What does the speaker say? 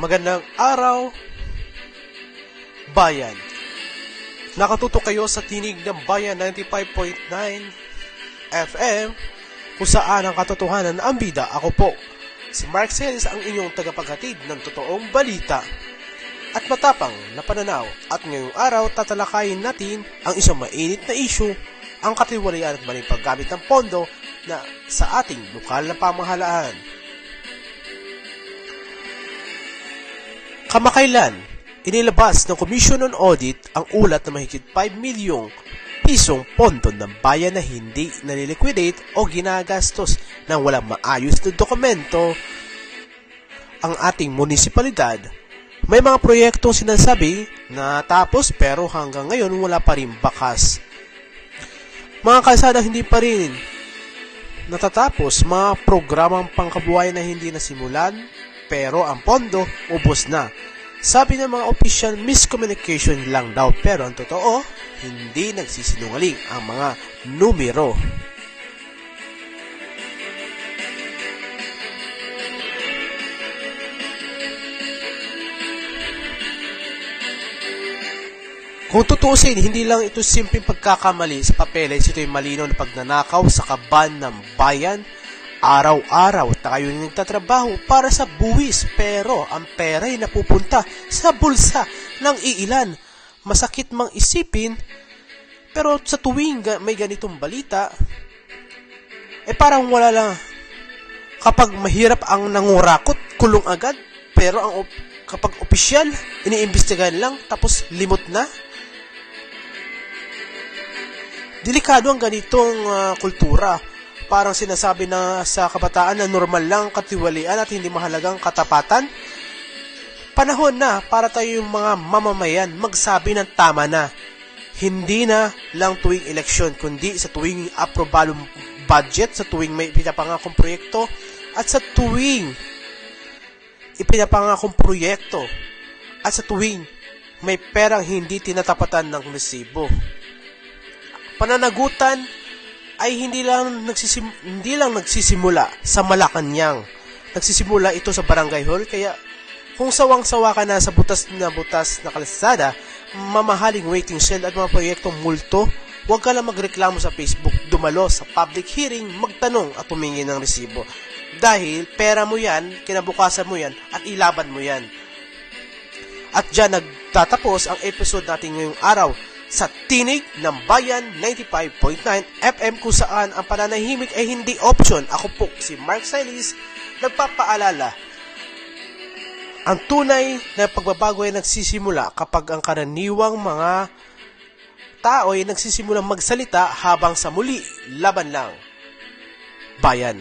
Magandang araw, bayan. Nakatutok kayo sa tinig ng Bayan 95.9 FM kung saan ang katotohanan ang bida. Ako po, si Mark Celis, ang inyong tagapaghatid ng totoong balita at matapang na pananaw. At ngayong araw, tatalakayin natin ang isang mainit na issue, ang katiwalian at maling paggamit ng pondo na sa ating lokal na pamahalaan. Kamakailan, inilabas ng Commission on Audit ang ulat na mahigit 5 milyong pisong pondo ng bayan na hindi naliliquidate o ginagastos nang walang maayos na dokumento ang ating munisipalidad. May mga proyektong sinasabi na tapos pero hanggang ngayon wala pa rin bakas. Mga kalsada hindi pa rin natatapos, mga programang pangkabuhayan na hindi nasimulan pero ang pondo ubos na. Sabi ng mga official, miscommunication lang daw, pero ang totoo, hindi nagsisinungaling ang mga numero. Kung tutuusin, hindi lang ito simpleng pagkakamali sa papeles, ito ay malinaw na pagnanakaw sa kaban ng bayan. Araw-araw tayo nagtatrabaho para sa buwis, pero ang pera ay napupunta sa bulsa ng iilan. Masakit mang isipin, pero sa tuwing may ganitong balita, parang wala lang. Kapag mahirap ang nangurakot, kulong agad, pero kapag opisyal, iniimbestigahan lang, tapos limot na. Delikado ang ganitong kultura. Parang sinasabi na sa kabataan na normal lang katiwalian at hindi mahalagang katapatan. Panahon na para tayo yung mga mamamayan magsabi ng tama na. Hindi na lang tuwing eleksyon, kundi sa tuwing aprobalong budget, sa tuwing may pinapangakong proyekto, at sa tuwing ipinapangakong proyekto, at sa tuwing may perang hindi tinatapatan ng resibo. Pananagutan ay hindi lang nagsisimula sa Malacanang. Nagsisimula ito sa Barangay Hall, kaya kung sawang-sawa ka na sa butas na kalsada, mamahaling waiting shed at mga proyektong multo, huwag ka lang magreklamo sa Facebook, dumalo sa public hearing, magtanong at humingi ng resibo. Dahil pera mo yan, kinabukasan mo yan, at ilaban mo yan. At dyan nagtatapos ang episode natin ngayong araw sa Tinig ng Bayan 95.9 FM, kung saan ang pananahimik ay hindi option. Ako po si Mark Celis, nagpapaalala. Ang tunay na pagbabago ay nagsisimula kapag ang karaniwang mga tao ay nagsisimulang magsalita habang sa muli, laban lang. Bayan.